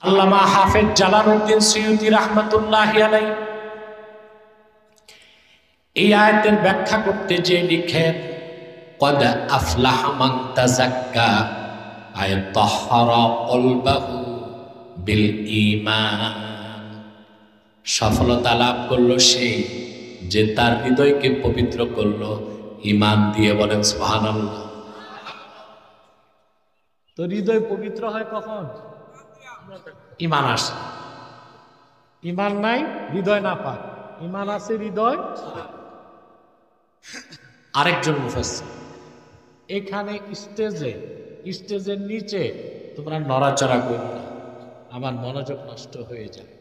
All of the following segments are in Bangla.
আল্লামা হাফেজ জালালউদ্দিন সুয়ুতী রাহমাতুল্লাহি আলাইহি এই আয়াতের ব্যাখ্যা করতে যে লিখেন, কদ আফলাহা মান তাযাক্কা আয় তাহহারা কলবাহু বিল ঈমান। সফলতা লাভ করলো সেই যে তার হৃদয়কে পবিত্র করলো ঈমান দিয়ে। বলেন সুবহানাল্লাহ। তো হৃদয় পবিত্র হয় কখন? ঈমান আসে। ঈমান নাই, হৃদয় না পাক। ঈমান আছে, হৃদয়। আরেকজন মুফাসসির এখানে স্টেজের নিচে তোমরা নড়াচড়া করো না, আমার মনোযোগ নষ্ট হয়ে যায়।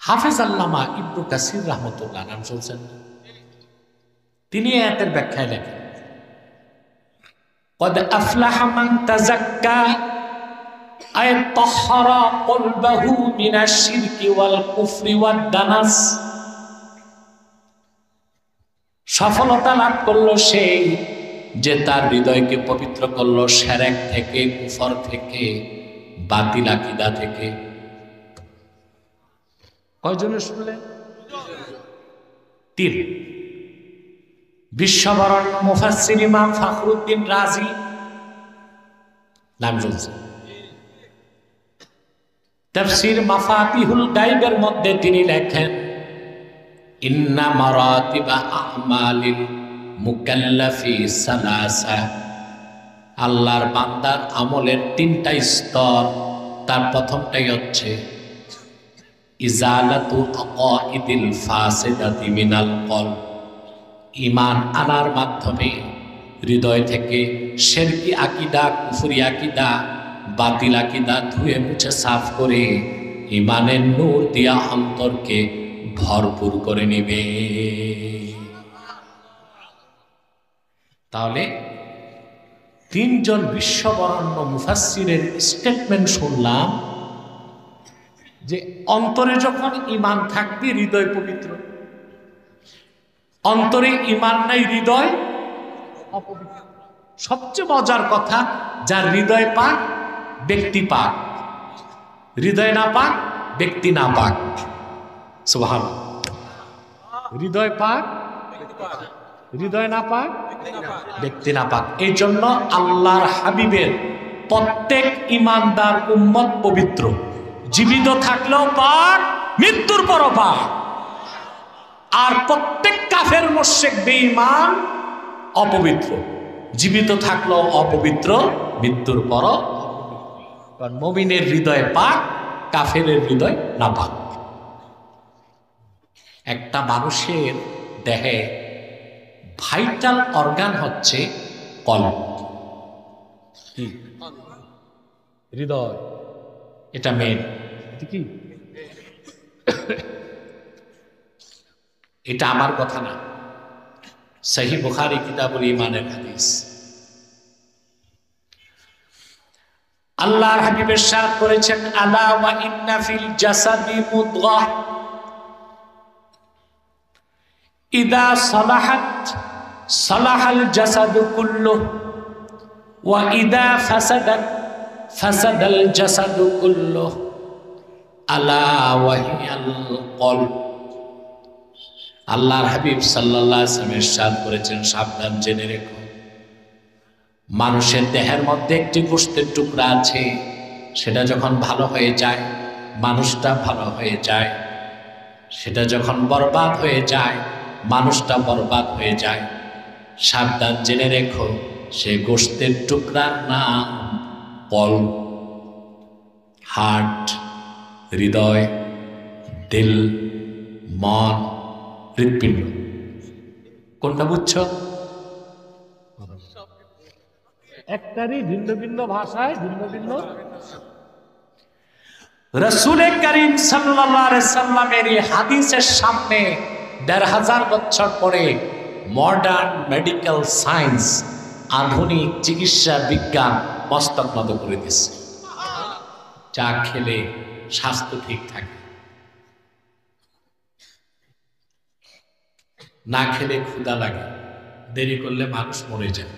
হাফেজ আল্লামা ইবনু কাসির রাহমাতুল্লাহ নাম শুনছেন? তিনি আয়াতের ব্যাখ্যায় লেখেন, কদ আফলাহা মান তাযাক্কা আয় তাহহারা কলবাহু মিনাশ শিরকি ওয়াল কুফরি ওয়াদ দানাস। সফলতা লাভ করলো সেই যে তার হৃদয়কে পবিত্র করলো শিরক থেকে, কুফর থেকে, বাতিল আকীদা থেকে। কয়জনে শুনলেন? 3। বিশ্ববরণ্য মুফাসসির ইমাম ফখরুদ্দীন রাজি নাম শুনছেন? তাফসীর মাফাতিহুল গায়বের মধ্যে তিনি লেখেন, ইন্না মারাতিবা আমালিল মুকাল্লাফি সালাসা। আল্লাহর বান্দার আমলের 3টা স্তর। তার প্রথমটাই হচ্ছে ইজালাতু আকাইদিল ফাসিদাতি মিনাল কলব। ঈমান আনার মাধ্যমে হৃদয় থেকে শিরকি আকীদা, কুফরি আকীদা, বাতিল আকীদা ধুয়ে মুছে সাফ করে ঈমানের নূর দিয়া অন্তরকে ভরপুর করে নিবে। তাহলে 3 জন বিশ্ববরণ্য মুফাসসিরের স্টেটমেন্ট শুনলাম যে অন্তরে যখন ঈমান থাকবে হৃদয় পবিত্র, অন্তরে ঈমান নাই হৃদয় অপবিত্র। সবচেয়ে মজার কথা, যার হৃদয় পাক ব্যক্তি পাক, হৃদয় না পাক ব্যক্তি না পাক। সুবহানাল্লাহ। হৃদয় পাক, হৃদয় না পাক ব্যক্তি না পাক। এই জন্য আল্লাহর হাবিবের প্রত্যেক ঈমানদার উম্মত পবিত্র, জীবিত থাকলেও পাক, মৃত্যুর পরও পাক। আর প্রত্যেক কাফের মুশরিক বেঈমান অপবিত্র, জীবিত থাকলেও অপবিত্র, মৃত্যুর পরও অপবিত্র। কারণ মুমিনের হৃদয় পাক, কাফেরের হৃদয় নাপাক। একটা মানুষের দেহে ভাইটাল অর্গান হচ্ছে কলব, হৃদয়। এটা মেন। কি? এটা আমার কথা না, সহিহ বুখারী কিতাবুল ঈমানের হাদিস। আল্লাহর হাবিব ইরশাদ করেছেন, আলা ওয়া ইন্না ফিল জাসাদি মুদগাহ ইদা সালাহাত সালাহাল জাসাদু কুল্লুহু ওয়া ইদা ফাসাদাত ফাসাদাল জাসাদু কুল্লুহু আলা ওয়া হিয়াল কলব। আল্লাহর হাবিব সাল্লাল্লাহু আলাইহি ওয়াসাল্লাম ইরশাদ করেছেন, সাবধান জেনে রেখো, মানুষের দেহের মধ্যে একটি গোশতের টুকরা আছে, সেটা যখন ভালো হয়ে যায়, মানুষটা ভালো হয়ে যায়। সেটা যখন বরবাদ হয়ে যায়, মানুষটা বরবাদ হয়ে যায়। সাবধান জেনে রেখো, সে গোশতের টুকরার নাম কলব, হার্ট, হৃদয়, দিল, মন, হৃৎপিণ্ড। কোনটা বুঝছো? একটারই ভিন্ন ভিন্ন ভাষায় ভিন্ন ভিন্ন। রাসূল করিম সাল্লাল্লাহু আলাইহি সাল্লামের এই হাদিসের সামনে ১৫০০ বছর পরে মডার্ন মেডিকেল সায়েন্স, আধুনিক চিকিৎসা বিজ্ঞান মস্তক নত করে দিচ্ছে। চা খেলে স্বাস্থ্য ঠিক থাকে, না খেলে ক্ষুধা লাগে, দেরি করলে মানুষ মরে যায়।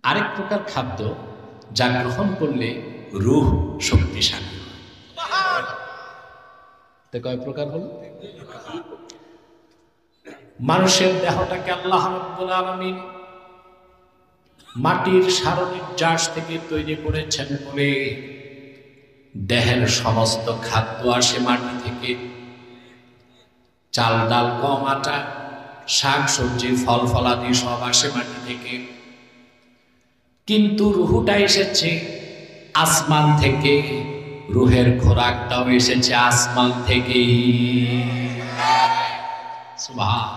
আরেক প্রকার খাদ্য যা গ্রহণ করলে রূহ শক্তিশালী হয়। তো কয় প্রকার হল? মানুষের দেহটাকে আল্লাহ রাব্বুল আলামিন মাটির সারনির্যাস থেকে তৈরি করেছেন বলে দেহের সমস্ত খাদ্য আসে মাটি থেকে। চাল ডাল গম আটা শাক সবজি ফল ফলাদি সব আসে মাটি থেকে, কিন্তু রুহুটা এসেছে আসমান থেকে, রুহের খোরাকটাও এসেছে আসমান থেকে। সুবহান।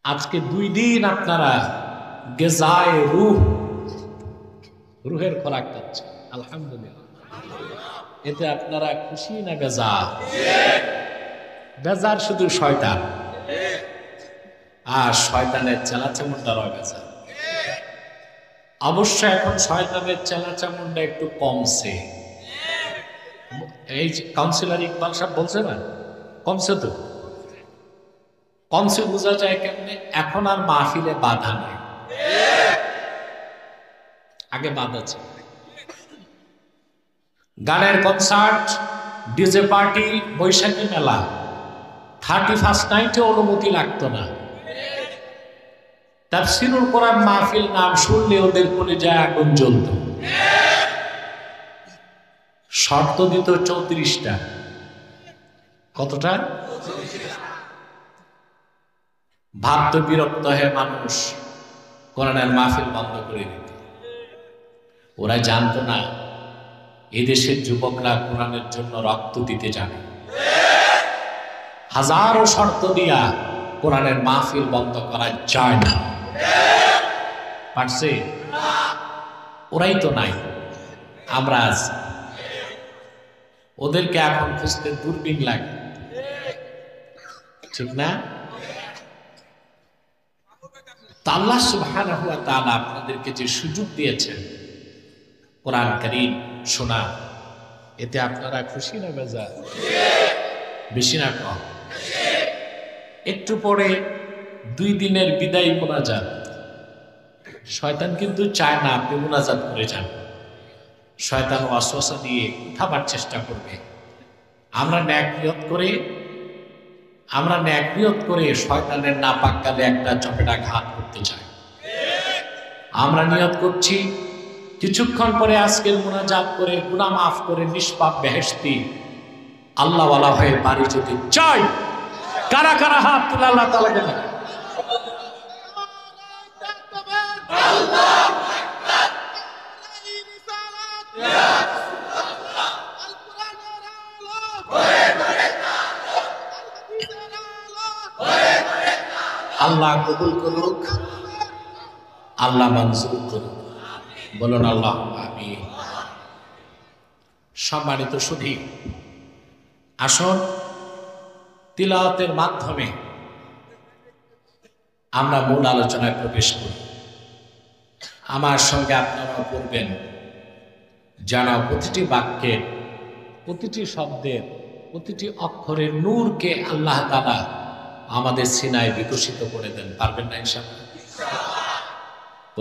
আজকে 2 দিন আপনারা গেজায়ে রুহ, রুহের খোরাক পাচ্ছেন, আলহামদুলিল্লাহ। এতে আপনারা খুশি না বেজার? বেজার শুধু শয়তান, আর শয়তানের চেলাচামুন্ডারও বেজার। অবশ্য এখন শয়তানের চেলাচামুন্ডা একটু কমছে। এই কাউন্সিলর ইকবাল সাহেব বলছে না, কমছে তো। কমছে বোঝা যায় কেমনে? এখন আর মাহফিলে বাধা নেই, আগে বাধা ছিল। গানের কনসার্ট, ডিজে পার্টি, বৈশাখী মেলা, 31st নাইটে অনুমতি লাগতো না। তাফসীরুল কোরআন মাহফিল নাম শুনলে ওদের কলিজায় আগুন জ্বলত। শর্ত দিত 34টা। কতটা? ভাবতে বিরক্ত হয়ে মানুষ কোরআনের মাহফিল বন্ধ করে দিত। ওরা জানতো না এদেশের যুবকরা কোরআনের জন্য রক্ত দিতে জানে। হাজারো শর্ত দিয়া কোরআনের মাহফিল বন্ধ করা যায় না। পারছে? ওরাই তো নাই, আমরা আছি। ওদেরকে এখন খুঁজতে দূরবীন লাগে, ঠিক না? আল্লাহ সুবহানাহু ওয়া তাআলা আপনাদেরকে যে সুযোগ দিয়েছেন কোরআন কারীম শোনা, এতে আপনারা খুশি না বেজার? বেশি না কম? একটু পরে 2 দিনের বিদায়ী মোনাজাত। শয়তান কিন্তু চায় না আপনি মোনাজাত করে যান। শয়তান ওয়াসওয়াসা দিয়ে উঠাবার চেষ্টা করবে। আমরা ন্যাক নিয়ত করে শয়তানের নাপাক কালে একটা চপেটা ঘাত করতে চাই। আমরা নিয়ত করছি কিছুক্ষণ পরে আজকের মোনাজাত করে গুনাহ মাফ করে নিষ্পাপ বেহেশতি আল্লাহওয়ালা হয়ে বাড়ি যেতে চাই। কারা কারা হাত তুলে আল্লাহ তাআলাকে দেখে? আল্লাহ কবুল করুক, আল্লাহ মঞ্জুর করুক। বলুন আল্লাহ আমিন। সম্মানিত সুধী, আসুন তিলাওয়াতের মাধ্যমে আমরা মূল আলোচনায় প্রবেশ করি। আমার সঙ্গে আপনারা করবেন, যেন প্রতিটি বাক্যের, প্রতিটি শব্দের, প্রতিটি অক্ষরের নূরকে আল্লাহ তাআলা আমাদের সিনায় বিকশিত করে দেন। পারবেন না ইনশাআল্লাহ?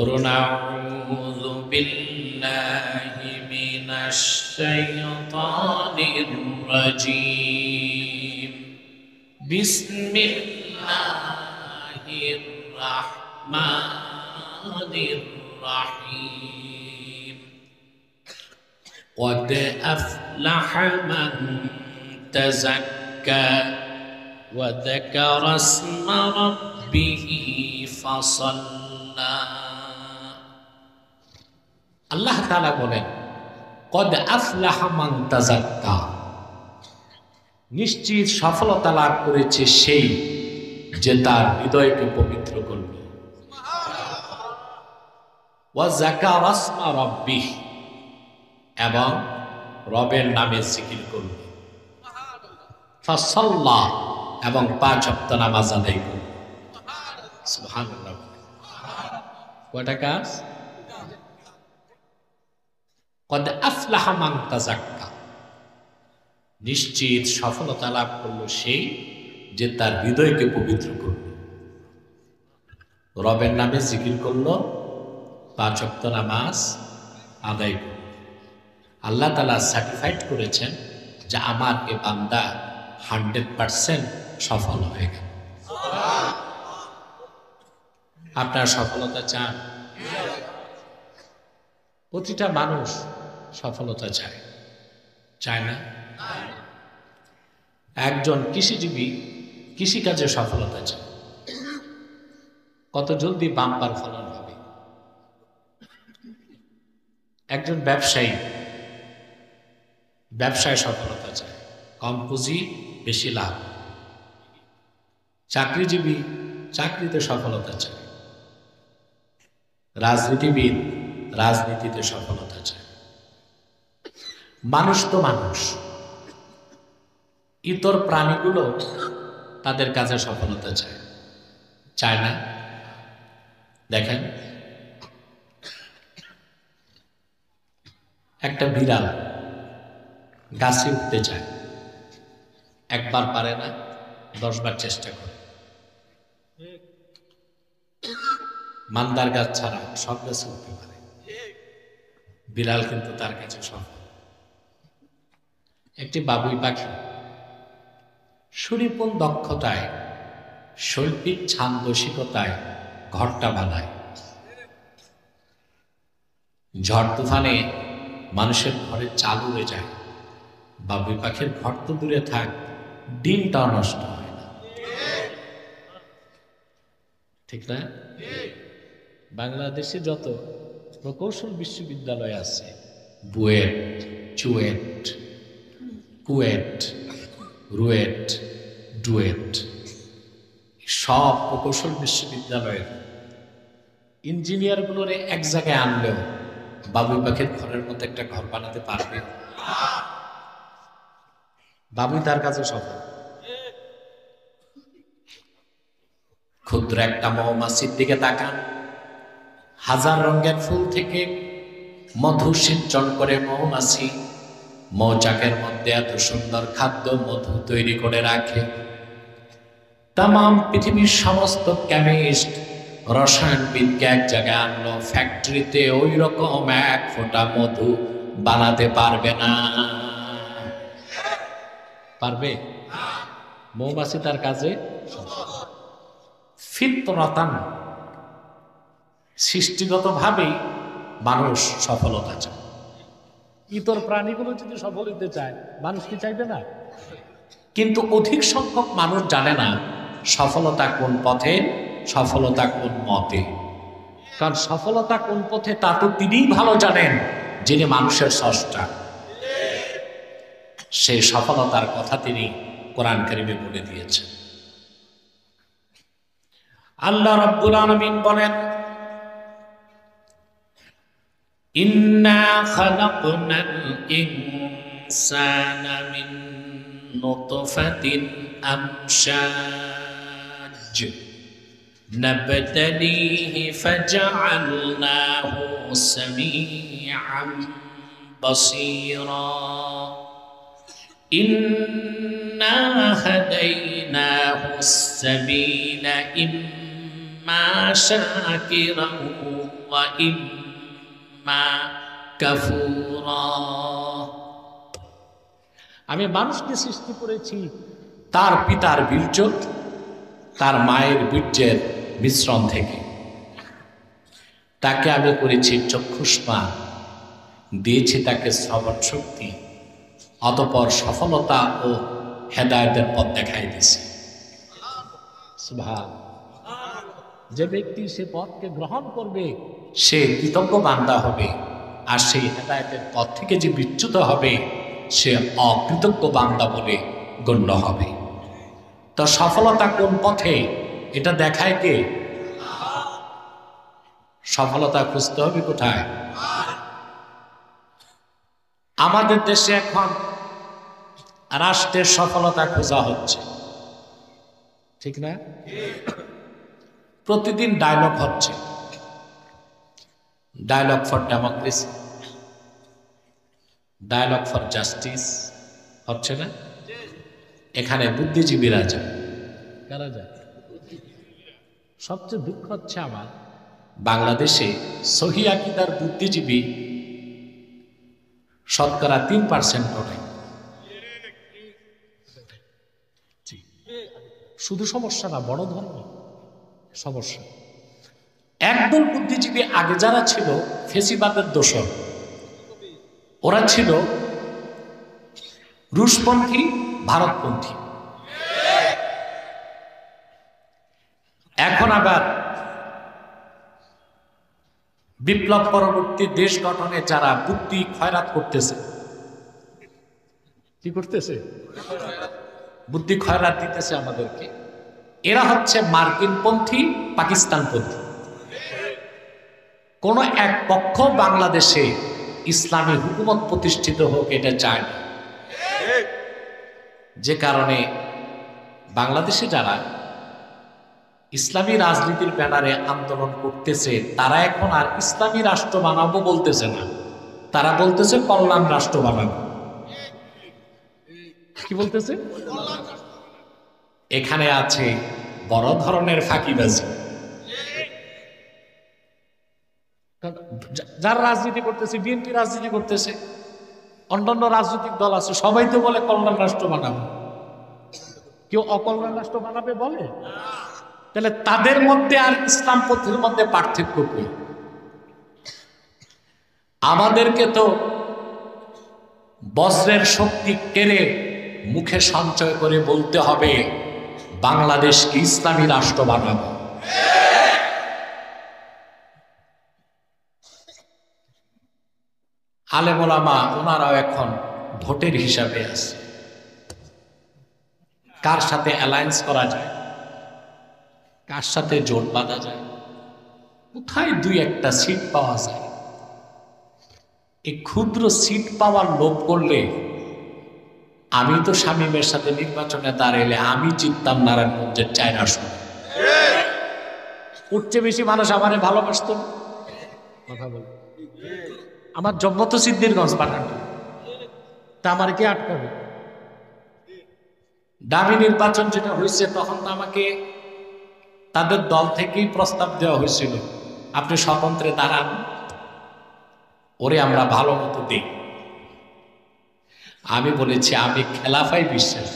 আউযু বিল্লাহি মিনাশ শাইতানির রাজীম। বিসমিল্লাহির রাহমানির রাহিম। قد أفلح من تزكى وذكر اسم ربه فصلى। আল্লাহ তাআলা বলেন, قد أفلح من تزكى, নিশ্চিত সফলতা লাভ করেছে সেই যে তার হৃদয়কে পবিত্র করল। وذكر اسم ربه, এবং রবের নামে জিকির করল। ফাসাল্লা, এবং 5 ওয়াক্ত নামাজ আদায় করল। সুবহানাল্লাহ। কয়টা কাজ? কদ আফলাহা মান তাযাক্কা, নিশ্চিত সফলতা লাভ করলো সেই যে তার হৃদয়কে পবিত্র করল। রবের নামে জিকির করলো, 5 ওয়াক্ত নামাজ আদায় করল। আল্লাহ তাআলা সার্টিফাইড করেছেন যে আমার এ বান্দা 100% সফল হয়ে গেল। আপনার সফলতা চান? প্রতিটা মানুষ সফলতা চায়, চায় না? একজন কৃষিজীবী কৃষিকাজে সফলতা চায়, কত জলদি বাম্পার ফলন হবে। একজন ব্যবসায়ী ব্যবসায় সফলতা চায়, কম পুঁজি বেশি লাভ। চাকরিজীবী চাকরিতে সফলতা চায়, রাজনীতিবিদ রাজনীতিতে সফলতা চায়। মানুষ তো মানুষ, ইতর প্রাণীগুলো তাদের কাজে সফলতা চায়, চায় না? দেখেন, একটা বিড়াল গাছে উঠতে চায়, একবার পারে না, 10 বার চেষ্টা করে। মান্দার গাছ ছাড়া সব গাছে উঠতে পারে, বিড়াল কিন্তু তার কাছে সফল। একটি বাবুই পাখি সুনিপুণ দক্ষতায়, শৈল্পিক ছান্দসিকতায় ঘরটা বানায়। ঝড় তুফানে মানুষের ঘরে চাল উড়ে যায়, বাবুই পাখির ঘর তো দূরে থাক, ডিমটাও নষ্ট হয় না। ঠিক না? বাংলাদেশে যত প্রকৌশল বিশ্ববিদ্যালয় আছে, বুয়েট, চুয়েট, কুয়েট, রুয়েট, ডুয়েট, সব প্রকৌশল বিশ্ববিদ্যালয়ের ইঞ্জিনিয়ারগুলোরে এক জায়গায় আনলেও বাবুই পাখির ঘরের মতো একটা ঘর বানাতে পারবে? বাবুই তার কাছে সফল। ক্ষুদ্র একটা মৌমাছির দিকে তাকান, হাজার রঙের ফুল থেকে মধু সিঞ্চন করে মৌমাছি মৌচাকের মধ্যে এত সুন্দর খাদ্য মধু তৈরি করে রাখে। তামাম পৃথিবীর সমস্ত কেমিস্ট রসায়নবিদকে এক জায়গায় আনলো, ফ্যাক্টরিতে ওই রকম এক ফোঁটা মধু বানাতে পারবে না। পারবে? মৌমাছি তার কাজে ফিতরাতান, সৃষ্টিগতভাবেই মানুষ সফলতা চায়। ইতর প্রাণীগুলো যদি সফল হতে চায়, মানুষ কি চাইবে না? কিন্তু অধিক সংখ্যক মানুষ জানে না সফলতা কোন পথে, সফলতা কোন মতে। কারণ সফলতা কোন পথে তা তো তিনিই ভালো জানেন, যিনি মানুষের স্রষ্টা। সেই সফলতার কথা তিনি কোরআন কারিমে বলে দিয়েছেন। আল্লাহ রাব্বুল আলামিন বলেন, ইন্না খালাকনাল ইনসানা মিন নুতফাতিন আমশাজ নাবতালিহি ফাজআলনাহু সামিআন বাসীরা ইন্না হাদাইনাহুস সাবিলা ইম্মা শাকিরান ওয়া ইম্মা কাফুরা। আমি মানুষকে সৃষ্টি করেছি তার পিতার বীর্য, তার মায়ের বীর্যের মিশ্রণ থেকে। তাকে আমি করেছি চক্ষুষ্মান, দিয়েছি তাকে শ্রবণ শক্তি, অতঃপর সফলতা ও হেদায়েতের পথ দেখাই দিয়েছি। সুবহান। যে ব্যক্তি সে পথকে গ্রহণ করবে সে কৃতজ্ঞ বান্দা হবে, আর সেই হেদায়েতের পথ থেকে যে বিচ্যুত হবে সে অকৃতজ্ঞ বান্দা বলে গণ্য হবে। তো সফলতা কোন পথে এটা দেখায় কে? সফলতা খুঁজতে হবে কোথায়? আমাদের দেশে এখন রাষ্ট্রের সফলতা খোঁজা হচ্ছে, ঠিক না? প্রতিদিন ডায়লগ হচ্ছে, dialogue for democracy, dialogue for justice হচ্ছে না? এখানে বুদ্ধিজীবীরা যায়, কারা যায়? সবচেয়ে দুঃখ হচ্ছে আমার বাংলাদেশে সহি আকীদার বুদ্ধিজীবী শতকরা 3% নাই। শুধু সমস্যা না, বড় ধরনের সমস্যা। একদল বুদ্ধিজীবী আগে যারা ছিল ফেসিবাদের দোসর, ওরা ছিল রুশপন্থী, ভারতপন্থী। এখন আবার বিপ্লব পরবর্তী দেশ গঠনে যারা বুদ্ধি খয়রাত করতেছে, কি করতেছে? বুদ্ধি খয়রাত দিতেছে আমাদেরকে। এরা হচ্ছে মার্কিনপন্থী, পাকিস্তানপন্থী। কোন এক পক্ষ বাংলাদেশে ইসলামী হুকুমত প্রতিষ্ঠিত হোক এটা চায় না। যে কারণে বাংলাদেশে যারা ইসলামী রাজনীতির ব্যানারে আন্দোলন করতেছে, তারা এখন আর ইসলামী রাষ্ট্র বানাবো বলতেছে না, তারা বলতেছে কল্যাণ রাষ্ট্র বানাবো। কি বলতেছে? এখানে আছে বড় ধরনের ফাঁকিবাজি। যারা রাজনীতি করতেছে, বিএনপি রাজনীতি করতেছে, অন্যান্য রাজনৈতিক দল আছে, সবাই তো বলে কল্যাণ রাষ্ট্র বানাবো। কেউ অকল্যাণ রাষ্ট্র বানাবে বলে? তাহলে তাদের মধ্যে আর ইসলাম পন্থীর মধ্যে পার্থক্য কি? আমাদেরকে তো বজ্রের শক্তি কেড়ে মুখে সঞ্চয় করে বলতে হবে বাংলাদেশকে ইসলামী রাষ্ট্র বানাবো। আলেম ওলামা ওনারাও এখন ভোটের হিসাবে আছে, কার সাথে অ্যালায়েন্স করা যায়, কার সাথে জোট বাঁধা যায়, কোথায় দুই একটা সিট পাওয়া যায়। এই ক্ষুদ্র সিট পাওয়ার লোভ করলে, আমি তো শামীমের সাথে নির্বাচনে দাঁড়াইলে আমি জিততাম নারায়ণগঞ্জের 4 আসন। উঠছে বেশি মানুষ আমারে ভালোবাসত না। কথা বল, আমার জন্ম তো সিদ্ধিরগঞ্জ পাঠানো, তা আমার কি আটকাবে? দামি নির্বাচন যেটা হয়েছে, তখন তো আমাকে তাদের দল থেকেই প্রস্তাব দেওয়া হয়েছিল, আপনি স্বতন্ত্রে দাঁড়ান, ওরে আমরা ভালো মতো দিই। আমি বলেছি আমি খেলাফায় বিশ্বাস,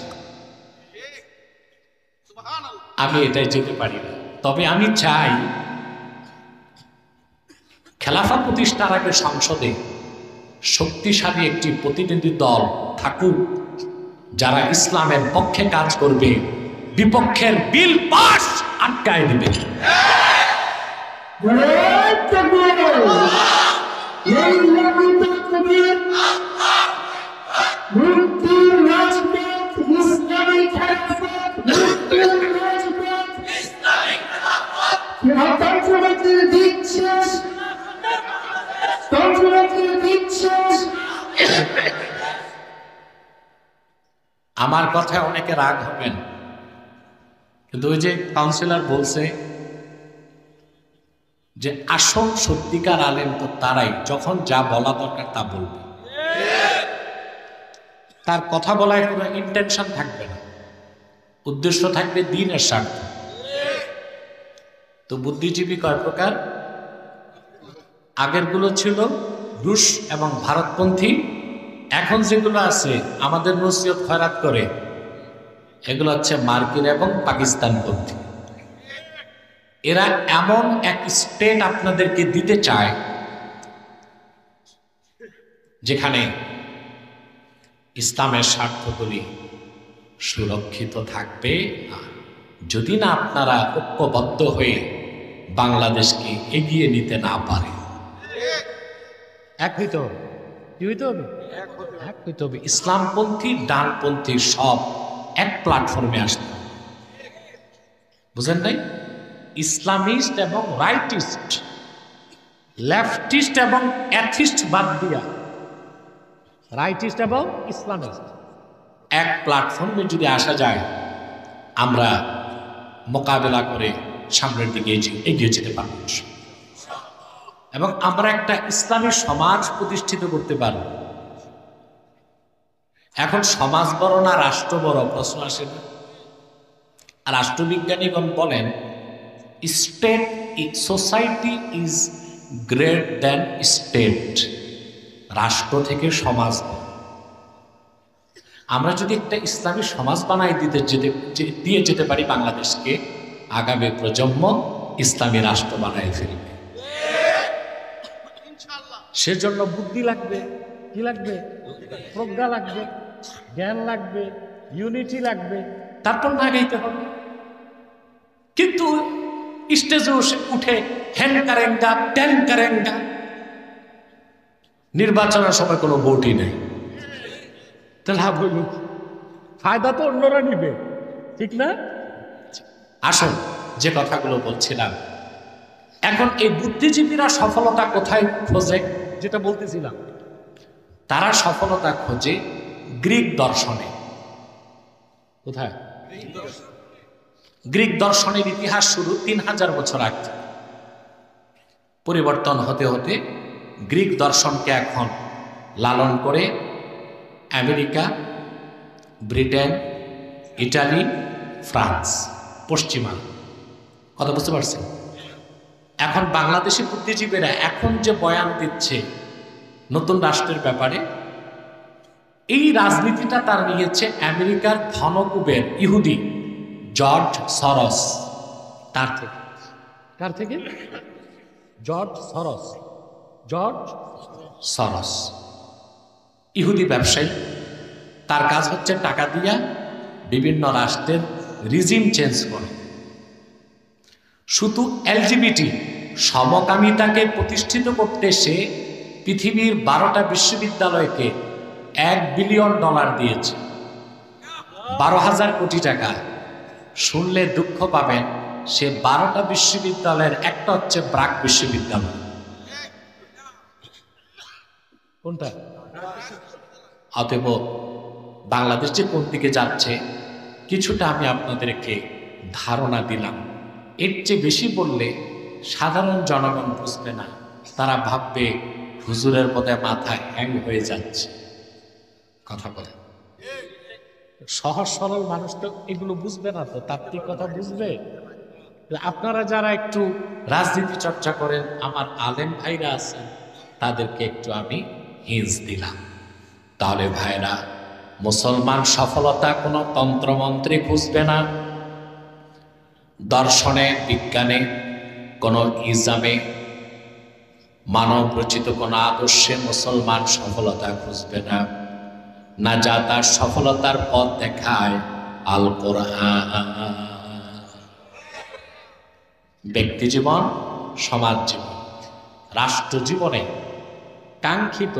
আমি এটাই যেতে পারি না। তবে আমি চাই খেলাফা প্রতিষ্ঠার আগে সংসদে শক্তিশালী একটি প্রতিনিধি দল থাকুক, যারা ইসলামের পক্ষে কাজ করবে, বিপক্ষের বিল পাস আটকায় দিবে। আমার কথায় অনেকে রাগ হবেন, কিন্তু ওই যে কাউন্সিলর বলছে যে আসল সত্যিকার আলেম তো তারাই, যখন যা বলা দরকার তা বলবে, তার কথা বলায় কোনো ইন্টেনশন থাকবে না, উদ্দেশ্য থাকবে দ্বীনের স্বার্থ। তো বুদ্ধিজীবী কয় প্রকার? আগেরগুলো ছিল রুশ এবং ভারতপন্থী, এখন যেগুলো আছে আমাদের নসিহত খয়রাত করে, এগুলো হচ্ছে মার্কিন এবং পাকিস্তানপন্থী। এরা এমন এক স্টেট আপনাদেরকে দিতে চায় যেখানে ইসলামের স্বার্থগুলি সুরক্ষিত থাকবে, যদি না আপনারা ঐক্যবদ্ধ হয়ে বাংলাদেশকে এগিয়ে নিতে না পারে। এক হইতে হবে, কি হইতে হবে? এক হইতে হবে। ইসলামপন্থী, ডানপন্থী সব এক প্ল্যাটফর্মে আসতে হবে। বুঝেন নাই? ইসলামিস্ট এবং রাইটিস্ট, লেফটিস্ট এবং অ্যাথিস্ট বাদ দিয়া রাইটিস্ট এবং ইসলামিস্ট এক প্ল্যাটফর্মে যদি আসা যায়, আমরা মোকাবেলা করে সামনের দিকে এগিয়ে যেতে পারব এবং আমরা একটা ইসলামী সমাজ প্রতিষ্ঠিত করতে পারব। এখন সমাজ বড় না রাষ্ট্র বড় প্রশ্ন আসে না। আর রাষ্ট্রবিজ্ঞানীগণ বলেন state, society is great than state. রাষ্ট্র থেকে সমাজ। আমরা যদি একটা ইসলামী সমাজ বানাই দিয়ে যেতে পারি বাংলাদেশকে, আগামী প্রজন্ম ইসলামী রাষ্ট্র বানাই ফেলবে। সেজন্য বুদ্ধি লাগবে, কি লাগবে? প্রজ্ঞা লাগবে, জ্ঞান লাগবে, ইউনিটি লাগবে, তারপর না গাইতে হবে। কিন্তু স্টেজে উঠে হ্যান কারেঙ্গা ট্যান কারেঙ্গা, নির্বাচনের সময় কোনো ভোটই নেই, তাহলে ফায়দা তো অন্যরা নিবে, ঠিক না? আসুন, যে কথাগুলো বলছিলাম, এখন এই বুদ্ধিজীবীরা সফলতা কোথায় খোঁজে? যেটা বলতেছিলাম, তারা সফলতা খোঁজে গ্রিক দর্শনে। কোথায়? গ্রিক দর্শনের ইতিহাস শুরু 3000 বছর আগে। পরিবর্তন হতে হতে গ্রিক দর্শনকে এখন লালন করে আমেরিকা, ব্রিটেন, ইটালি, ফ্রান্স, পশ্চিমা। কথা বুঝতে পারছেন? এখন বাংলাদেশি বুদ্ধিজীবীরা এখন যে বয়ান দিচ্ছে নতুন রাষ্ট্রের ব্যাপারে, এই রাজনীতিটা তার নিয়েছে আমেরিকার ধনকুবের ইহুদি জর্জ সরস। তার থেকে। কার থেকে? জর্জ সরস। জর্জ সরস ইহুদি ব্যবসায়ী। তার কাজ হচ্ছে টাকা দিয়া বিভিন্ন রাষ্ট্রের রিজিম চেঞ্জ করে। শুধু এলজিবিটি সমকামিতাকে প্রতিষ্ঠিত করতে সে পৃথিবীর 12টা বিশ্ববিদ্যালয়কে $1 বিলিয়ন দিয়েছে। 12,000 কোটি টাকা। শুনলে দুঃখ পাবেন, সে 12টা বিশ্ববিদ্যালয়ের একটা হচ্ছে ব্রাক বিশ্ববিদ্যালয়। কোনটা? অতএব বাংলাদেশ যে কোন দিকে যাচ্ছে কিছুটা আমি আপনাদেরকে ধারণা দিলাম। এর চেয়ে বেশি বললে সাধারণ জনগণ বুঝবে না, তারা ভাববে হুজুরের পদে মাথা হ্যাং হয়ে যাচ্ছে। কথা বলে সহজ সরল মানুষ তো এগুলো বুঝবে না, তো তাত্ত্বিক কথা বুঝবে। আপনারা যারা একটু রাজনীতি চর্চা করেন, আমার আলেম ভাইরা আছেন, তাদেরকে একটু আমি হিন্স দিলাম। তাহলে ভাইরা, মুসলমান সফলতা কোনো তন্ত্রমন্ত্রে খুঁজবে না, দর্শনে, বিজ্ঞানে, কোনো ইজামে, মানব রচিত কোনো আদর্শে মুসলমান সফলতা খুঁজবে না। না, যা তার সফলতার পথ দেখায় আল কোরআন। ব্যক্তি জীবন, সমাজ জীবন, রাষ্ট্র জীবনে কাঙ্ক্ষিত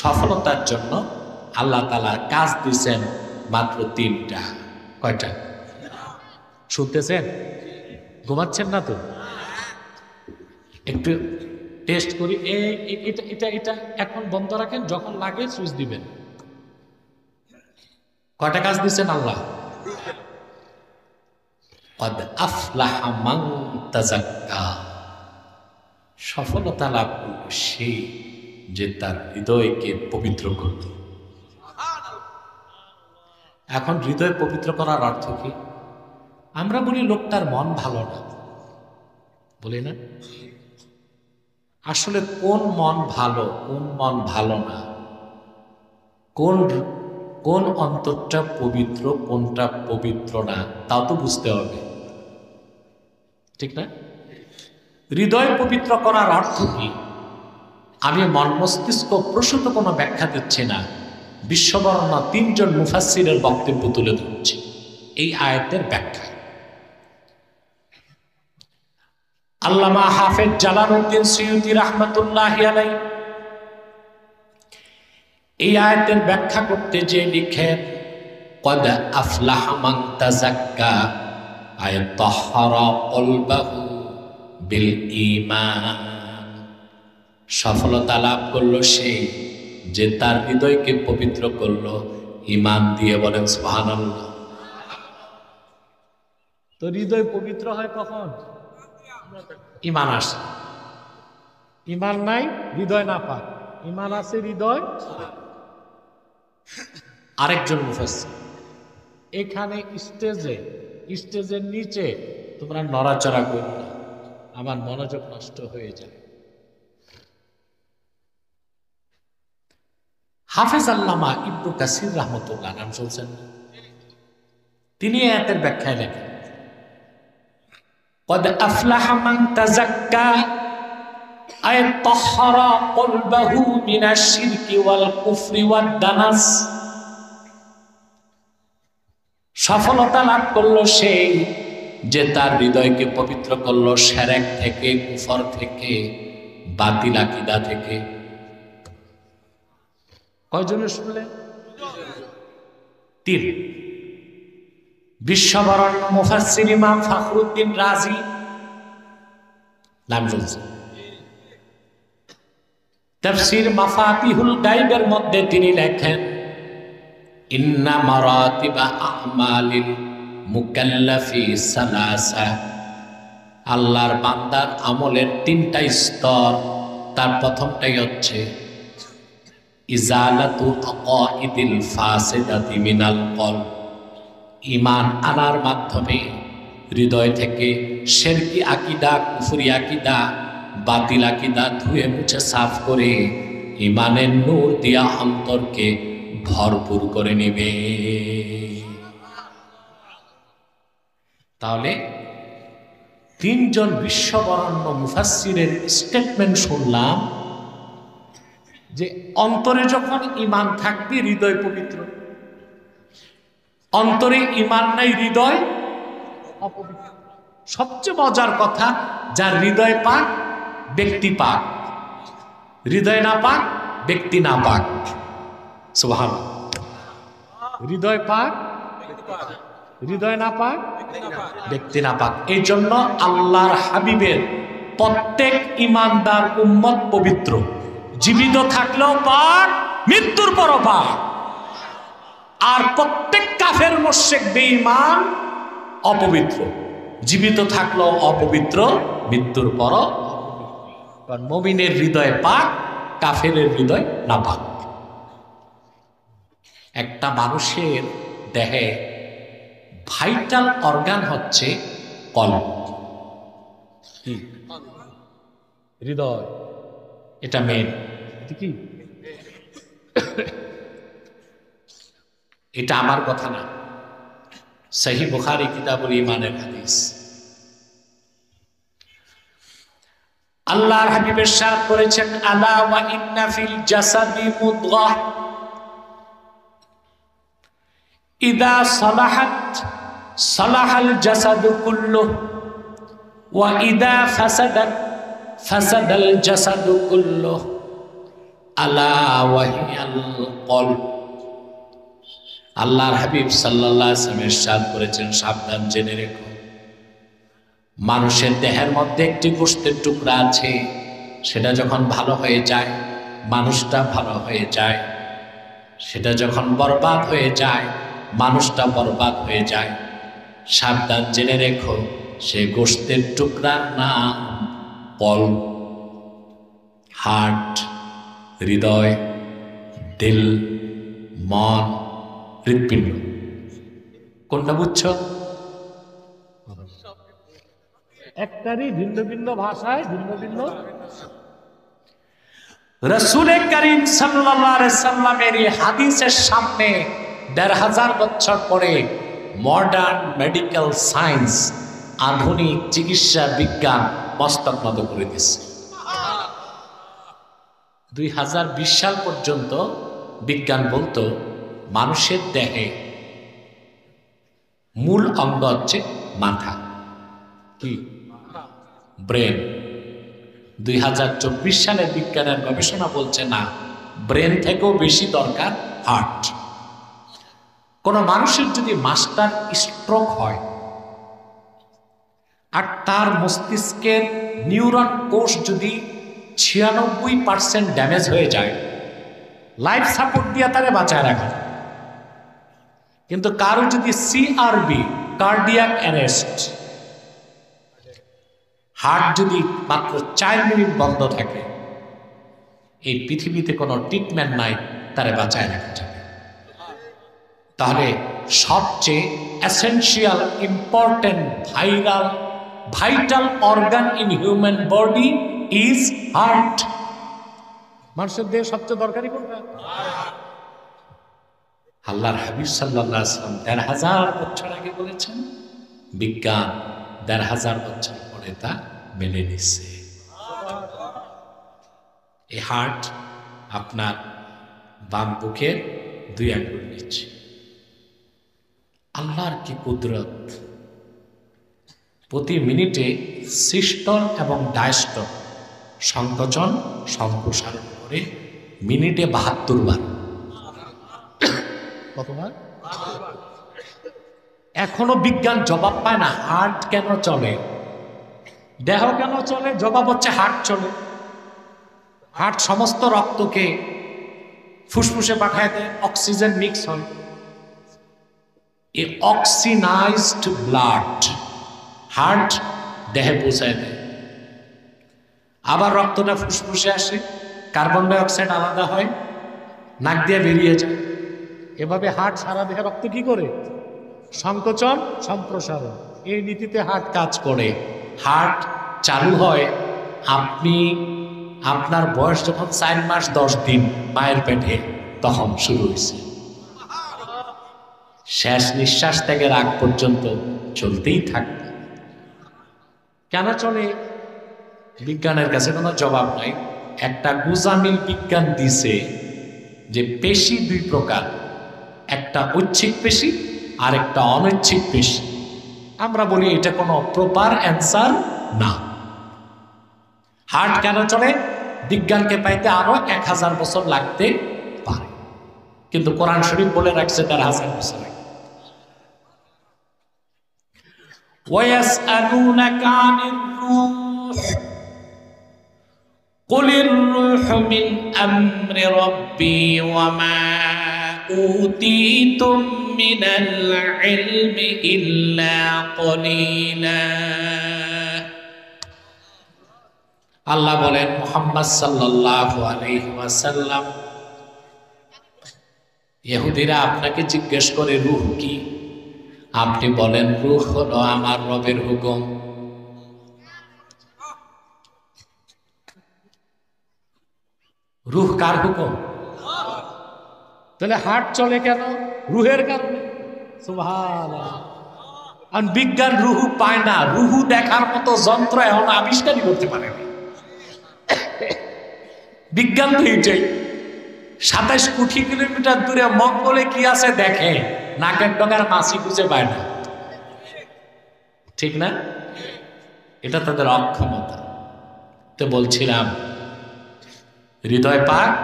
সফলতার জন্য আল্লাহ তাআলা কাজ দিয়েছেন মাত্র 3টা। কয়টা? শুনতেছেন? ঘুমাচ্ছেন না তো? একটু টেস্ট করি। এটা এটা এখন বন্ধ রাখেন, যখন লাগে সুইচ দিবেন। কয়টা কাজ দিচ্ছেন আল্লাহ? কদ আফলাহা মান তাযাক্কা। সফলতা লাভ করল সে যে তার হৃদয়কে পবিত্র করল। এখন হৃদয় পবিত্র করার অর্থ কি? আমরা বলি লোকটার মন ভালো না, বলি না? আসলে কোন মন ভালো, কোন মন ভালো না, কোন অন্তরটা পবিত্র, কোনটা পবিত্র না, তাও তো বুঝতে হবে, ঠিক না? হৃদয় পবিত্র করার অর্থ কি? আমি মন মস্তিষ্ক প্রসূত কোনো ব্যাখ্যা দিচ্ছি না, বিশ্ববরণ্য 3 জন মুফাসসিরের বক্তব্য তুলে ধরছি এই আয়াতের ব্যাখ্যা। আল্লামা হাফেজ জালালউদ্দিন সুয়ুতী রাহমাতুল্লাহি আলাইহি এই আয়াতের ব্যাখ্যা করতে যে লিখেন, কদ আফলাহা মান তাযাক্কা আয় তাহহারা কলবাহু বিল ঈমান। সফলতা লাভ করলো সে যে তার হৃদয়কে পবিত্র করলো ঈমান দিয়ে। বলেন সুবহানাল্লাহ। তো হৃদয় পবিত্র হয় কখন? ঈমান আসে। ঈমান নাই, হৃদয় না পাক। ঈমান আছে, হৃদয়। আরেকজন মুফাসসির এখানে স্টেজের নিচে তো তোমরা নড়াচড়া করো না, আমার মনোযোগ নষ্ট হয়ে যায়। হাফেজ আল্লামা ইবনু কাসির রাহমাতুল্লাহ নাম শুনছেন? তিনি আয়াতের ব্যাখ্যায় লেখেন, قد أفلح من تزكى أي طهر قلبه من الشرك والكفر والدنس। সফলতা লাভ করলো সেই যে তার হৃদয়কে পবিত্র করলো শিরক থেকে, কুফর থেকে, বাতিল আকীদা থেকে। কয়জনে শুনলেন? 3। বিশ্ববরণ্য মুফাসসির ইমাম ফখরুদ্দীন রাজি নাম শুনছেন? তাফসীর মাফাতিহুল গায়বের মধ্যে তিনি লেখেন, ইন্না মারাতিবা আমালিল মুকাল্লাফি সালাসা। আল্লাহর বান্দার আমলের 3টা স্তর। তার প্রথমটাই হচ্ছে ইজালাতু আকাইদিল ফাসিদাতি মিনাল কলব। ঈমান আনার মাধ্যমে হৃদয় থেকে শিরকি আকীদা, কুফরি আকীদা, বাতিল আকীদা ধুয়ে মুছে সাফ করে ঈমানের নূর দিয়া অন্তরকে ভরপুর করে নেবে। তাহলে 3 জন বিশ্ববরণ্য মুফাসসিরের স্টেটমেন্ট শুনলাম যে অন্তরে যখন ঈমান থাকবে হৃদয় পবিত্র, অন্তরে ঈমান নাই হৃদয় অপবিত্র। সবচেয়ে মজার কথা, যার হৃদয় পাক ব্যক্তি পাক, হৃদয় না পাক ব্যক্তি না পাক। সুবহানাল্লাহ। হৃদয় পাক, হৃদয় না পাক ব্যক্তি না পাক। এই জন্য আল্লাহর হাবিবের প্রত্যেক ঈমানদার উম্মত পবিত্র, জীবিত থাকলেও পাক, মৃত্যুর পরও পাক। আর প্রত্যেক কাফের মুশরিক বেঈমান অপবিত্র, জীবিত থাকলেও অপবিত্র, মৃত্যুর পরও অপবিত্র। কারণ মুমিনের হৃদয় পাক, কাফেরের হৃদয় নাপাক। একটা মানুষের দেহে ভাইটাল অর্গান হচ্ছে কলব, হৃদয়। এটা মেন। এটা কি? এটা আমার কথা না, সহিহ বুখারী কিতাবুল ঈমানের হাদিস। আল্লাহর হাবিব ইরশাদ করেছেন, আলা ওয়া ইন্না ফিল জাসাদি মুদগাহ ইদা সালাহাত সালাহাল জাসাদু কুল্লুহু ওয়া ইদা ফাসাদাত ফাসাদাল জাসাদু কুল্লুহু আলা ওয়া হিয়াল কলব। আল্লাহর হাবিব সাল্লাল্লাহু আলাইহি ওয়াসাল্লাম ইরশাদ করেছেন, সাবধান জেনে রেখো, মানুষের দেহের মধ্যে একটি গোশতের টুকরা আছে, সেটা যখন ভালো হয়ে যায় মানুষটা ভালো হয়ে যায়, সেটা যখন বরবাদ হয়ে যায় মানুষটা বরবাদ হয়ে যায়। সাবধান জেনে রেখো, সে গোশতের টুকরার নাম কলব, হার্ট, হৃদয়, দিল, মন, হৃৎপিণ্ড। কোনটা বুঝছো? একটারই ভিন্ন ভিন্ন ভাষায় ভিন্ন ভিন্ন। রাসূল করিম সাল্লাল্লাহু আলাইহি সাল্লামের এই হাদিসের সামনে ১৫০০ বছর পরে মডার্ন মেডিকেল সায়েন্স, আধুনিক চিকিৎসা বিজ্ঞান মস্তক নত করে দিচ্ছে। ২০২০ সাল পর্যন্ত বিজ্ঞান বলতো মানুষের দেহে মূল অঙ্গ হচ্ছে মাথা, কি ব্রেন। ২০২৪ সালে বিজ্ঞানের গবেষণা বলছে না, ব্রেন থেকেও বেশি দরকার হার্ট। কোন মানুষের যদি মাস্টার স্ট্রোক হয় আর তার মস্তিষ্কের নিউরন কোষ যদি ৯৬% ড্যামেজ হয়ে যায়, লাইফ সাপোর্ট দিয়ে তারে বাঁচায় রাখা। কিন্তু কারো যদি সিআরবি, কার্ডিয়াক অ্যারেস্ট, হার্ট যদি মাত্র ৪ মিনিট বন্ধ থাকে, এই পৃথিবীতে কোনো ট্রিটমেন্ট নাই, তারে বাঁচায় রাখা যাবে। তাহলে সবচেয়ে essential important viral vital organ in human body is heart. মানুষের দেহে সবচেয়ে দরকারি কোনটা? আল্লাহর হাবিব সাল্লাল্লাহু আলাইহি ওয়াসাল্লাম ১৫০০ বছর আগে বলেছেন, বিজ্ঞান ১৫০০ বছর পরে তা মেনে নিচ্ছে। এই হার্ট আপনার বাম বুকের 2 আঙ্গুল নিচ্ছে। আল্লাহর কি কুদরত! প্রতি মিনিটে সিস্টল এবং ডায়াস্টল সংকোচন সম্প্রসারণ করে মিনিটে ৭২ বার। কতবার? এখনো বিজ্ঞান জবাব পায় না হার্ট কেন চলে, দেহ কেন চলে। জবাব হচ্ছে হার্ট চলে। হার্ট সমস্ত রক্তকে ফুসফুসে পাঠায় দেয়, অক্সিজেন মিক্স হয়। এই অক্সিনাইজড ব্লাড হার্ট দেহে পৌঁছায় দেয়। আবার রক্তটা ফুসফুসে আসে, কার্বন ডাই অক্সাইড আলাদা হয়, নাক দিয়ে বেরিয়ে যায়। এভাবে হার্ট সারা দেহে রক্ত কি করে? সংকোচন সম্প্রসারণ। এই নীতিতে হার্ট কাজ করে। হার্ট চালু হয় আপনি আপনার বয়স যখন 4 মাস 10 দিন মায়ের পেটে, তখন শুরু হয়েছে। শেষ নিঃশ্বাস থেকে রাগ পর্যন্ত চলতেই থাকবে। কেন চলে? বিজ্ঞানের কাছে কোনো জবাব নাই। একটা গুজামিল বিজ্ঞান দিছে যে পেশি 2 প্রকার, একটা ঐচ্ছিক পেশি আর একটা অনৈচ্ছিক পেশি। আমরা বলি এটা কোনো প্রপার অ্যান্সার না। হার্ট কেন চলে? বিজ্ঞানকে পাইতে আরো 1000 বছর লাগতে পারে, কিন্তু কোরআন শরীফ বলে রাখছে 1000 বছর আগে। ওয়ায়াসআলুনাকা আনির রূহ কুলির রূহু মিন আমরি রাব্বি ওয়া মা উতীতুম মিনাল ইলমি ইল্লা কলিলা। আল্লাহ বলেন, মুহাম্মদ সাল্লাল্লাহু আলাইহি ওয়াসাল্লাম, ইহুদিরা আপনাকে জিজ্ঞেস করে রূহ কি? আপনি বলেন রূহ হলো আমার রবের হুকুম। রূহ কার হুকুম? তাহলে হার্ট চলে কেন? রূহের কারণে। সুবহানাল্লাহ। আর বিজ্ঞান রূহ পায় না। রূহ দেখার মতো যন্ত্র এখন আবিষ্কারই করতে পারে না। বিজ্ঞান তো এটাই। 27 কোটি কিলোমিটার দূরে মঙ্গলে কি আছে দেখে, নাকের ডগার মাছি খুঁজে পায় না। ঠিক না? এটা তাদের অক্ষমতা। তো বলছিলাম, হৃদয় পাক,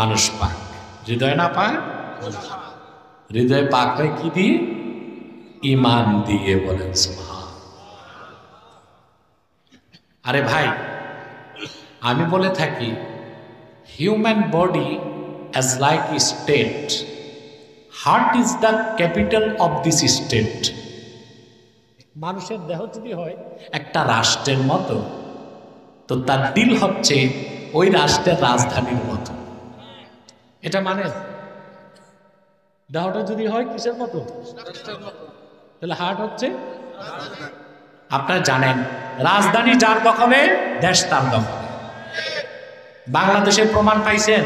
মানুষ পাক। হৃদয় না পাক, হৃদয় পাক হয় কি দিয়ে? ঈমান দিয়ে। বলেন সুবহান। আরে ভাই, আমি বলে থাকি human body as like a state, heart is the capital of this state. মানুষের দেহ যদি হয় একটা রাষ্ট্রের মতো, তো তার দিল হচ্ছে ওই রাষ্ট্রের রাজধানীর মতো। এটা মানে দেহটা যদি হয় কিসের মতো? তাহলে হার্ট হচ্ছে, আপনারা জানেন রাজধানী যার দখলে দেশ তার দখলে। বাংলাদেশের প্রমাণ পাইছেন?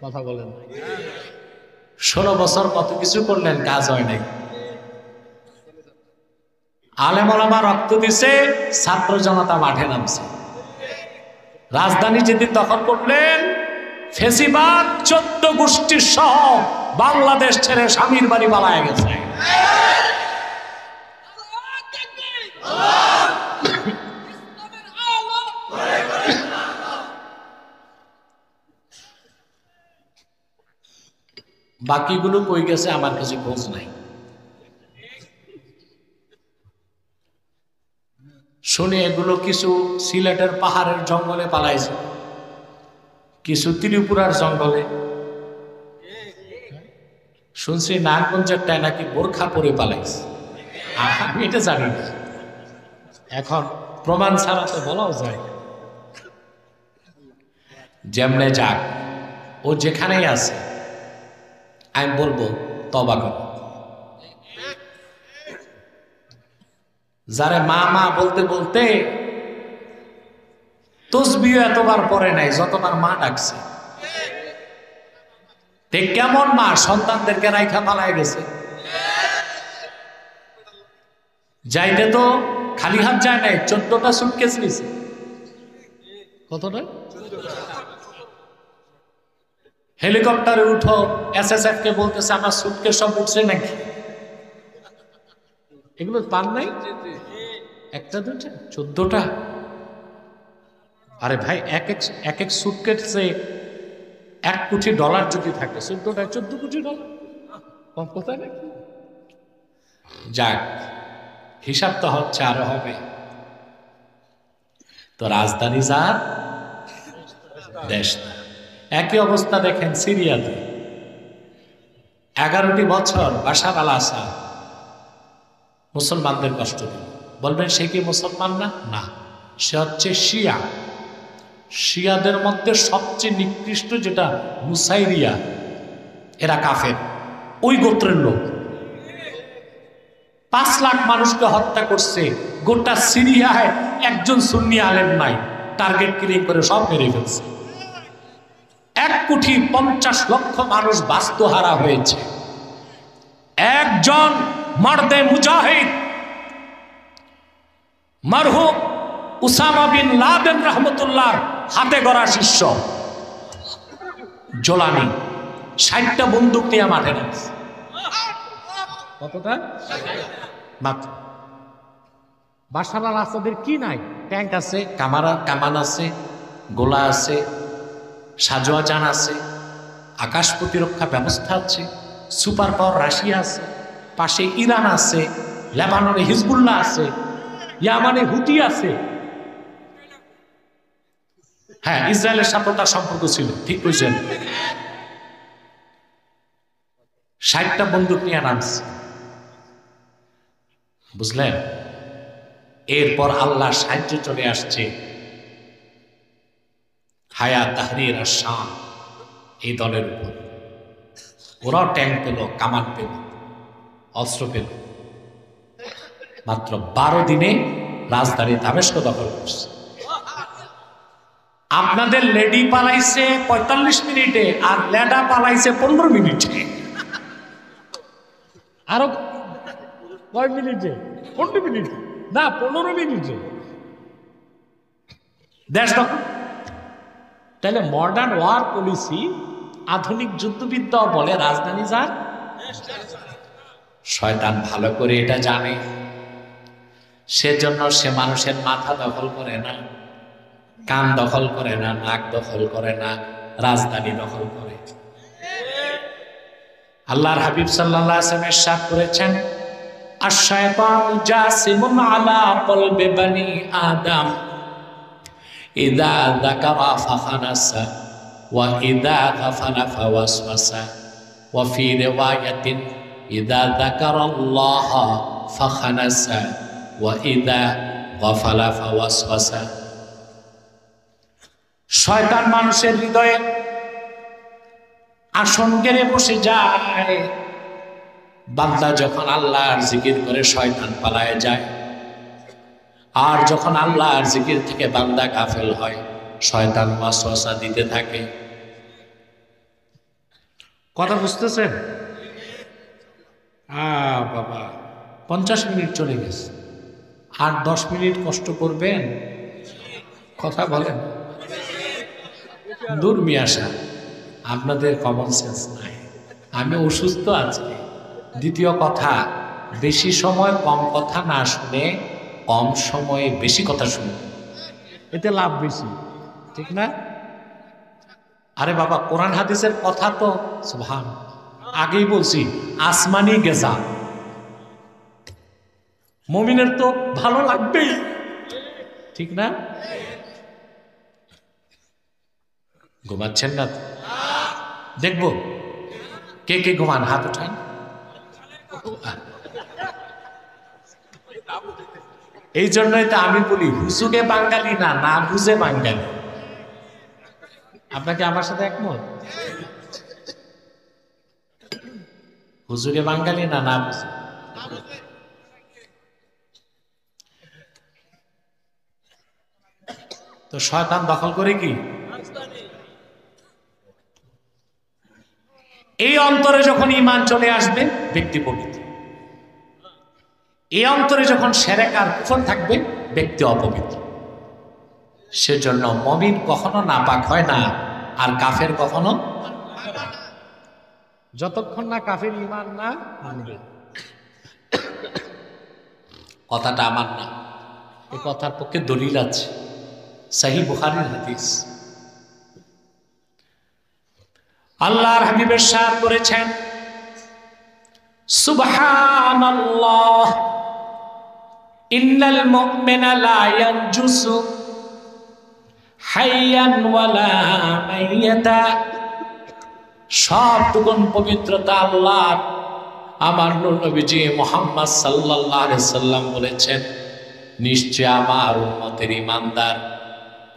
কথা বলেন। 16 বছর কত কিছু করলেন, কাজ হয় নাই। আলেম ওলামা রক্ত দিছে, ছাত্র জনতা মাঠে নামছে। রাজধানী যেদিন দখল করলেন, ফেসিবাদ 14 গোষ্ঠীর সহ বাংলাদেশ ছেড়ে স্বামীর বাড়ি পালায় গেছে। বাকিগুলো কই গেছে আমার কাছে খোঁজ নাই। শুনে এগুলো কিছু সিলেটের পাহাড়ের জঙ্গলে পালাইছে, কিছু ত্রিপুরার জঙ্গলে, শুনছি নারায়ণগঞ্জেরটায় নাকি বোরখা পরে পালাইছে। আমি এটা জানি না, এখন প্রমাণ ছাড়া তো বলাও যায়। যেমনে যাক, ও যেখানেই আছে আমি বলবো তওবা করো। যারে মা মা বলতে বলতে তসবিহ এতবার পড়ে নাই যতবার মা ডাকছে। তে কেমন মা সন্তানদেরকে রাইখা পালায় গেছে? যাইতে তো খালি হাত যায় নাই, 14টা সুটকেস নিছে। কতটা? হেলিকপ্টারে উঠো, এসএসএফ কে বলতেছে আমার সুটকেস সব উঠছে নাকি? এগুলো পান নাই, একটা দুটা 14টা। আরে ভাই এক এক সুটকেসে $1 কোটি যদি থাকে, 14টায় 14 কোটি ডলার, কম কোথায় নাকি? যাক, হিসাব তো হচ্ছে, আরো হবে। তো রাজধানী যার দেশ না। একই অবস্থা দেখেন সিরিয়াতে, 11টি বছর বাশার আল আসাদ মুসলমানদের কষ্ট দিল। বলবেন সে কি মুসলমান না? না, সে হচ্ছে শিয়া। শিয়াদের মধ্যে সবচেয়ে নিকৃষ্ট যেটা নুসাইরিয়া, এরা কাফের, ওই গোত্রের লোক। 5 লাখ মানুষকে হত্যা করছে। গোটা সিরিয়ায় একজন সুন্নি আলেম নাই, টার্গেট কিলিং করে সব মেরে ফেলছে। 1,50,00,000 মানুষ বাস্তুহারা হয়েছে। একজন মারদে মুজাহিদ মরহুম উসামা বিন লাদেন রহমতুল্লাহ হাতে গড়া শিষ্য জোলানি 60টা বন্দুক নিয়ে মাঠে নামছে। কতটা? মাত্র। বাশার আল আসাদের কি নাই? ট্যাঙ্ক আছে, কামান আছে, গোলা আছে, সাজোয়া যান আছে, আকাশ প্রতিরক্ষা ব্যবস্থা আছে, সুপার পাওয়ার রাশিয়া আছে, পাশে ইরান আছে, লেবাননে হিজবুল্লাহ আছে, ইয়ামানে হুতি আছে। হ্যাঁ, ইসরায়েলের সাথে তার সম্পর্ক ছিল, ঠিক বুঝছেন। 60টা বন্দুক নিয়ে নামছে, বুঝলেন। এরপর আল্লাহ সাহায্য চলে আসছে। হায়া তাহরির আর শাম এই দলের উপর, ওরাও ট্যাঙ্ক পেল, কামান পেল, অস্ত্র পেল। মাত্র 12 দিনে রাজধানী দামেস্ক দখল করছে। আপনাদের লেডি পালাইছে 45 মিনিটে, আর লেডা পালাইছে 15 মিনিটে। আরো কয় মিনিটে? 15 মিনিটে না, 15 মিনিটে দেশ দখল। তাহলে মডার্ন ওয়ার পলিসি, আধুনিক যুদ্ধবিদ্যা বলে রাজধানী যার। শয়তান ভালো করে এটা জানে, সেজন্য সে মানুষের মাথা দখল করে না, কান দখল করে না, নাক দখল করে না, রাজধানী দখল করে। আল্লাহর হাবিব সাল্লাল্লাহু আলাইহি ওয়াসাল্লাম ইরশাদ করেছেন, আশ-শায়তানু জাসিমুন আলা কলবি বানি আদম ইযা যাকারা ফাখানাসা ওয়া ইযা গাফালা ফাওয়াসওয়াসা ওয়া ফি রিওয়ায়াতিন ইযা যাকারাল্লাহ ফাখানাসা ওয়া ইযা গাফালা ফাওয়াসওয়াসা। শয়তান মানুষের হৃদয়ে আসন গেড়ে বসে যায়। বান্দা যখন আল্লাহর জিকির করে শয়তান পালায় যায়, আর যখন আল্লাহর জিকির থেকে বান্দা গাফেল হয়, শয়তান ওয়াসওয়াসা দিতে থাকে। কথা বুঝতেছেন? বাবা 50 মিনিট চলে গেছে, আর 10 মিনিট কষ্ট করবেন? কথা বলেন। দূর মিয়াশা, আপনাদের কমন সেন্স নাই। আমি অসুস্থ আজকে। দ্বিতীয় কথা, বেশি সময় কম কথা না শুনে কম সময়ে বেশি কথা শুনবে, এতে লাভ বেশি, ঠিক না? আরে বাবা, কোরআন হাদিসের কথা তো সুবহান, আগেই বলছি, আসমানি গেজা। মুমিনের তো ভালো লাগবেই, ঠিক না? ঘুমাচ্ছেন না? দেখবো কে কে ঘুমান, হাত উঠান। এই জন্যই তো আমি বলি, হুজুগে বাঙালি না, না বুঝে বাঙালি। আপনাকে আমার সাথে একমত? হুজুগে বাঙালি না, না বুঝে। তো শয়তান দখল করে কি এই অন্তরে যখন ঈমান চলে আসবে ব্যক্তি পবিত্র, এই অন্তরে যখন শিরক আর কুফর থাকবে ব্যক্তি অপবিত্র। সেজন্য মুমিন কখনো নাপাক হয় না, আর কাফের কখনো, যতক্ষণ না কাফের ঈমান না আনবে। কথাটা আমার না, এই কথার পক্ষে দলিল আছে, সহিহ বুখারীর হাদিস। আল্লাহর হাবিব ইরশাদ করেছেন, সুবহানাল্লাহ ইন্নাল মুমিনা লা ইয়ানজুসু হাইয়ান ওয়ালা মাইয়াতা। সবটুকুন পবিত্রতা আল্লাহর। আমার নূর নবীজি মুহাম্মদ সাল্লাল্লাহু আলাইহি সাল্লাম বলেছেন, নিশ্চয় আমার উম্মতের ঈমানদার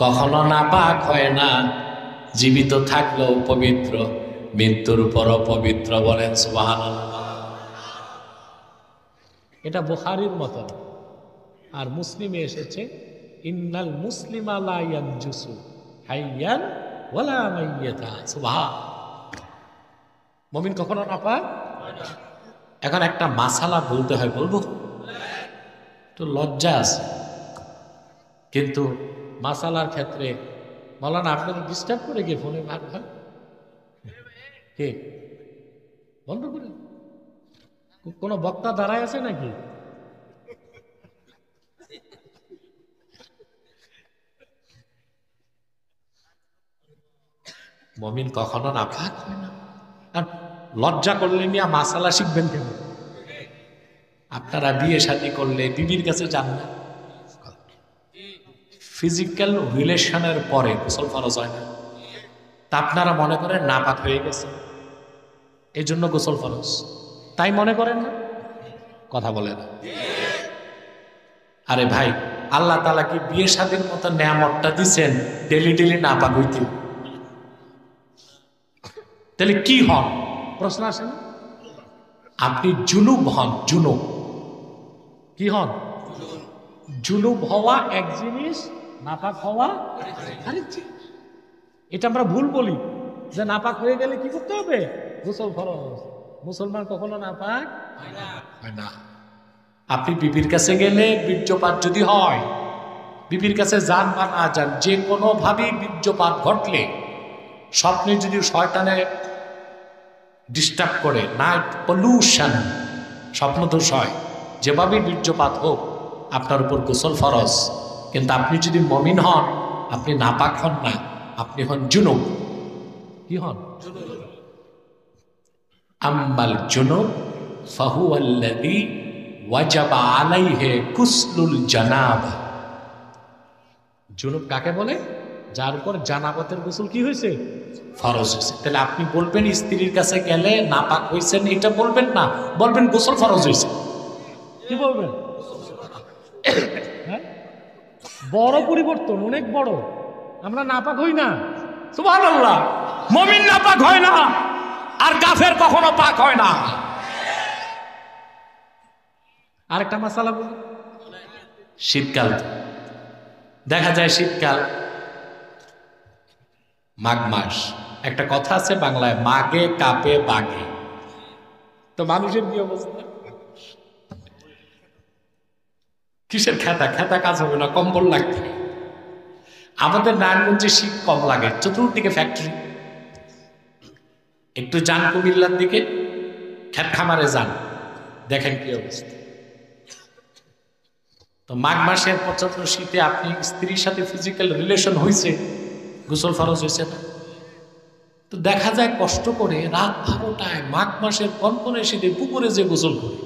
কখনো নাপাক হয় না, জীবিত থাকলেও পবিত্র, মৃত্যুর পরও পবিত্র। বলেন সুবহানাল্লাহ। এটা বুখারীর মত, আর মুসলিমে এসেছে ইন্নাল মুসলিমা লা ইয়ানজুসু হাইয়ান ওয়ালা মাইয়াতা। সুবহান। মুমিন কখনো নাপাক। এখন একটা মাসালা বলতে হয়, বলবো তো লজ্জা আছে, কিন্তু মাসালার ক্ষেত্রে মাওলানা আপনাদের ডিস্টার্ব করে গিয়ে ফোনে ভাগ হয় কে বন্ধ করে, কোনো বক্তা দাঁড়ায় আছে নাকি? মুমিন কখনো নাপাক হয় না। আর লজ্জা করলে নিয়ে মাসালা শিখবেন কেন? আপনারা বিয়ে শাদী করলে বিবির কাছে যান না, ফিজিক্যাল রিলেশনের পরে গোসল ফরজ হয় না, তা আপনারা মনে করেন নাপাক হয়ে গেছে এই জন্য গোসল ফরজ, তাই মনে করেন না? কথা বলে না। আরে ভাই, আল্লাহ তাআলা কি বিয়ে শাদীর মতো নেয়ামতটা দিচ্ছেন ডেলি ডেলি নাপাক হইতে? তাহলে কি হন? প্রশ্ন আসে না? আপনি জুনুব হন। জুনুব কি হন? জুনুব হওয়া এক জিনিস, নাপাক হওয়া আরেক জিনিস। এটা আমরা ভুল বলি যে নাপাক হয়ে গেলে কি করতে হবে? গোসল ফরজ। মুসলমান কখনো নাপাক হয় না। আপনি বিবির কাছে গেলে বীর্যপাত যদি হয়, বিবির কাছে যান বা না যান, যে কোনো ভাবেই বীর্যপাত ঘটলে, স্বপ্নে যদি শয়তানে ডিস্টার্ব করে, নাইট পলিউশন, স্বপ্নদোষ হয়, যেভাবে বীর্যপাত হোক আপনার উপর গোসল ফরজ। কিন্তু আপনি যদি মুমিন হন, আপনি নাপাক হন না, আপনি হন জুনুব। কি হন? আম্মাল জুনুব ফাহুয়াল্লাযী ওয়াজাবা আলাইহি কুসলুল জানাবা। জুনুব কাকে বলে? যার উপর জানাবতের গোসল কি হয়েছে? ফরজ হয়েছে। তাহলে আপনি বলবেন স্ত্রীর কাছে গেলে নাপাক হয়েছেন, এটা বলবেন না, বলবেন গোসল ফরজ হয়েছে। কি বলবেন? হ্যাঁ, বড় পরিবর্তন, অনেক বড়। আমরা নাপাক হই না। সুবহানাল্লাহ। মুমিন নাপাক হয় না, আর কাফের কখনো পাক হয় না। আরেকটা মাসালা বলি। শীতকাল, দেখা যায় শীতকাল, মাঘ মাস, একটা কথা আছে বাংলায়, মাঘে কাপে বাঘে। তো মানুষের কি অবস্থা? কিসের খেতা? খেতা কাজ হবে না, কম্বল লাগবে। আমাদের নারায়ণগঞ্জে শীত কম লাগে, চতুর্দিকে ফ্যাক্টরি। একটু যান কুমিল্লার দিকে, খেত খামারে যান, দেখেন কি অবস্থা। তো মাঘ মাসের প্রচন্ড শীতে আপনি স্ত্রীর সাথে ফিজিক্যাল রিলেশন হয়েছে, গোসল ফরজ হয়েছে না? তো দেখা যায় কষ্ট করে রাত 12টায় মাঘ মাসের কনকনে শীতে পুকুরে যে গোসল করে।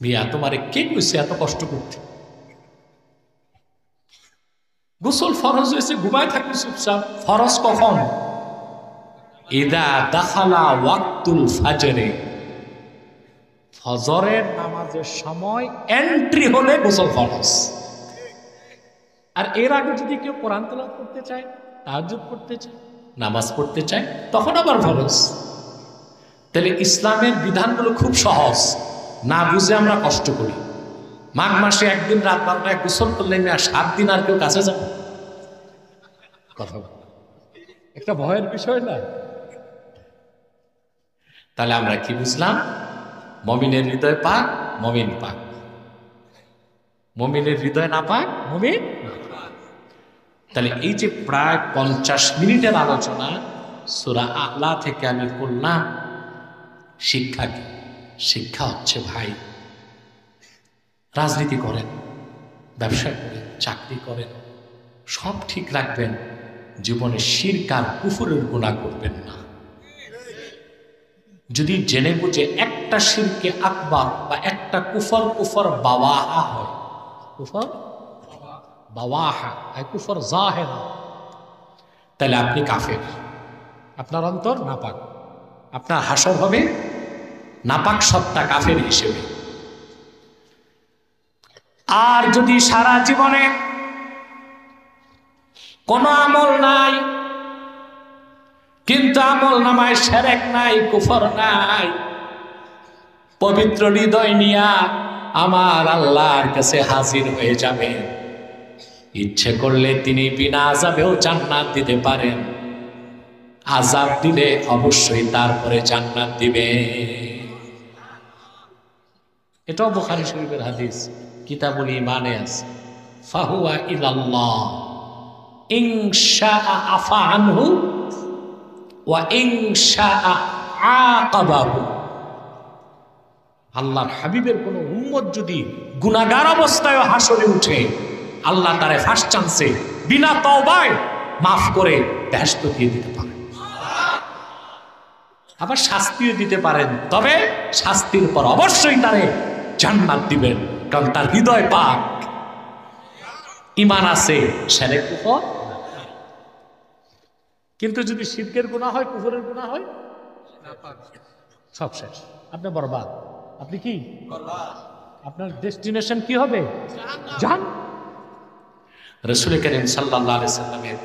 মিয়া, তোমারে কে কইছে এত কষ্ট করতে? গোসল ফরজ হয়েছে, ঘুমায় থাকবে চুপচাপ। ফরজ কখন? ইদা দাখালা ওয়াক্তুল ফাজরে, ফজরের নামাজের সময় এন্ট্রি হলে গোসল ফরজ। আর এর আগে যদি কেউ কোরআন তেলাওয়াত করতে চায়, তাহাজ্জুদ পড়তে চায়, নামাজ পড়তে চায়, তখন আবার ফরজ। তাহলে ইসলামের বিধানগুলো খুব সহজ, না বুঝে আমরা কষ্ট করি। মাঘ মাসে একদিন রাত 12টায় গোসল করলে না, 7 দিন আর কেউ কাছে যাবে? কথা বল, একটা ভয়ের বিষয় না? তাহলে আমরা কি বুঝলাম? মমিনের হৃদয় পাক, মমিন পাক। মমিনের হৃদয় না পাক, মুমিন। তাহলে এই যে প্রায় 50 মিনিটের আলোচনা সূরা আলা থেকে আমি করলাম, শিক্ষা কি? শিক্ষা হচ্ছে ভাই, রাজনীতি করেন, ব্যবসা করেন, চাকরি করেন, সব ঠিক রাখবেন, জীবনে শিরক আর কুফরের গুনাহ করবেন না। যদি জেনে বুঝে একটা শিরকে আকবার বা একটা কুফর বাওয়াহা হয়, কুফর বাওয়াহা আর কুফর জাহেরা, তাহলে আপনি কাফের, আপনার অন্তর নাপাক। আপনার হাসর হবে নাপাক সত্তা কাফের হিসেবে। আর যদি সারা জীবনে কোনো আমল নাই, কিন্তু আমল নামায় শিরক নাই, কুফর নাই, পবিত্র হৃদয় নিয়া আমার আল্লাহর কাছে হাজির হয়ে যাবেন, ইচ্ছে করলে তিনি বিনা আযাবেও জান্নাত দিতে পারেন, আযাব দিলে অবশ্যই তারপরে জান্নাত দিবে। এটাও বুখারী শরীফের হাদিস, কিতাবুল ঈমানে আছে, ফাহুয়া ইলাল্লাহ ইন শাআ আফা আনহু ওয়া ইন শাআ আকাবাহু। আল্লাহর হাবিবের কোন উম্মত যদি গুনাহগার অবস্থায় হাসরে উঠে, আল্লাহ তারে ফার্স্ট চান্সে বিনা তওবায় মাফ করে বেহেশত দিয়ে দিতে পারেন, আবার শাস্তিও দিতে পারেন, তবে শাস্তির পর অবশ্যই তারে জান্নাত দিবেন, কারণ তার হৃদয় পাক, ঈমান আছে, শিরক কুফর। কিন্তু যদি শিরকের গুনাহ হয়, কুফরের গুনাহ হয়, সব শেষ, আপনি বরবাদ। আপনি কি আপনার ডেস্টিনেশন কি হবে? জাহান্নাম। রাসূল করিম সাল্লাল্লাহু আলাইহি সাল্লামের